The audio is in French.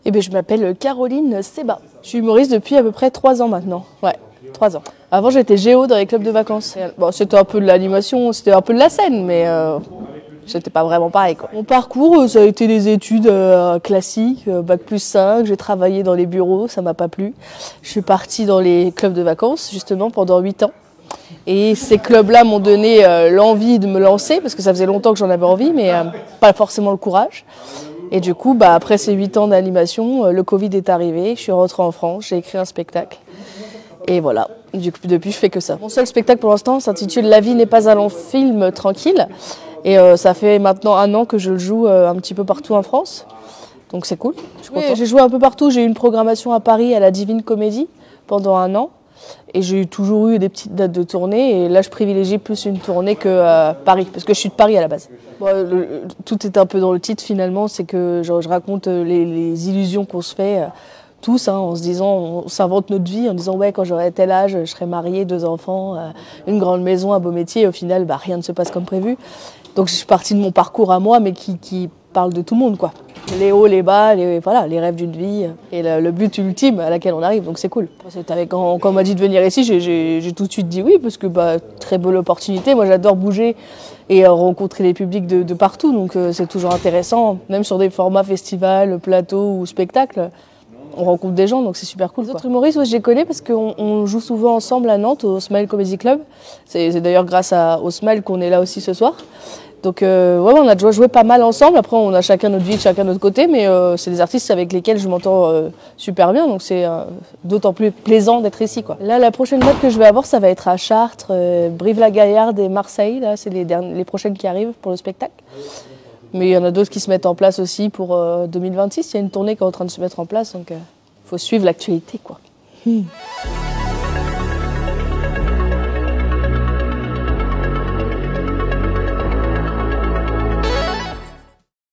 Eh bien, je m'appelle Caroline Seba. Je suis humoriste depuis à peu près 3 ans maintenant. Ouais, 3 ans. Avant, j'étais géo dans les clubs de vacances. Bon, c'était un peu de l'animation, c'était un peu de la scène, mais c'était pas vraiment pareil, quoi. Mon parcours, ça a été des études classiques, bac+5. J'ai travaillé dans les bureaux, ça m'a pas plu. Je suis partie dans les clubs de vacances, justement, pendant 8 ans. Et ces clubs-là m'ont donné l'envie de me lancer, parce que ça faisait longtemps que j'en avais envie, mais pas forcément le courage. Et du coup, après ces 8 ans d'animation, le Covid est arrivé, je suis rentrée en France, j'ai écrit un spectacle. Et voilà, du coup, depuis, je fais que ça. Mon seul spectacle pour l'instant s'intitule « La vie n'est pas un long film tranquille ». Et ça fait maintenant 1 an que je le joue un petit peu partout en France. Donc c'est cool, je suis contente. J'ai joué un peu partout, j'ai eu une programmation à Paris à la Divine Comédie pendant 1 an. Et j'ai toujours eu des petites dates de tournée, et là je privilégie plus une tournée que Paris, parce que je suis de Paris à la base. Bon, tout est un peu dans le titre finalement, c'est que je raconte les illusions qu'on se fait tous, en se disant, on s'invente notre vie en disant ouais, quand j'aurai tel âge, je serai mariée, 2 enfants, une grande maison, un beau métier, et au final rien ne se passe comme prévu. Donc je suis partie de mon parcours à moi, mais qui parle de tout le monde, quoi. Les hauts, les bas, voilà, les rêves d'une vie et le but ultime à laquelle on arrive, donc c'est cool. Quand on m'a dit de venir ici, j'ai tout de suite dit oui, parce que très belle opportunité. Moi j'adore bouger et rencontrer les publics de partout, donc c'est toujours intéressant, même sur des formats festivals, plateaux ou spectacles. On rencontre des gens, donc c'est super cool. Les autres humoristes, je les connais parce qu'on joue souvent ensemble à Nantes, au Smile Comedy Club. C'est d'ailleurs grâce au Smile qu'on est là aussi ce soir. Donc ouais, on a déjà joué pas mal ensemble. Après, on a chacun notre vie, chacun notre côté, mais c'est des artistes avec lesquels je m'entends super bien, donc c'est d'autant plus plaisant d'être ici, quoi. Là, la prochaine date que je vais avoir, ça va être à Chartres, Brive-la-Gaillarde et Marseille. Là, c'est les prochaines qui arrivent pour le spectacle. Mais il y en a d'autres qui se mettent en place aussi pour 2026. Il y a une tournée qui est en train de se mettre en place, donc faut suivre l'actualité, quoi.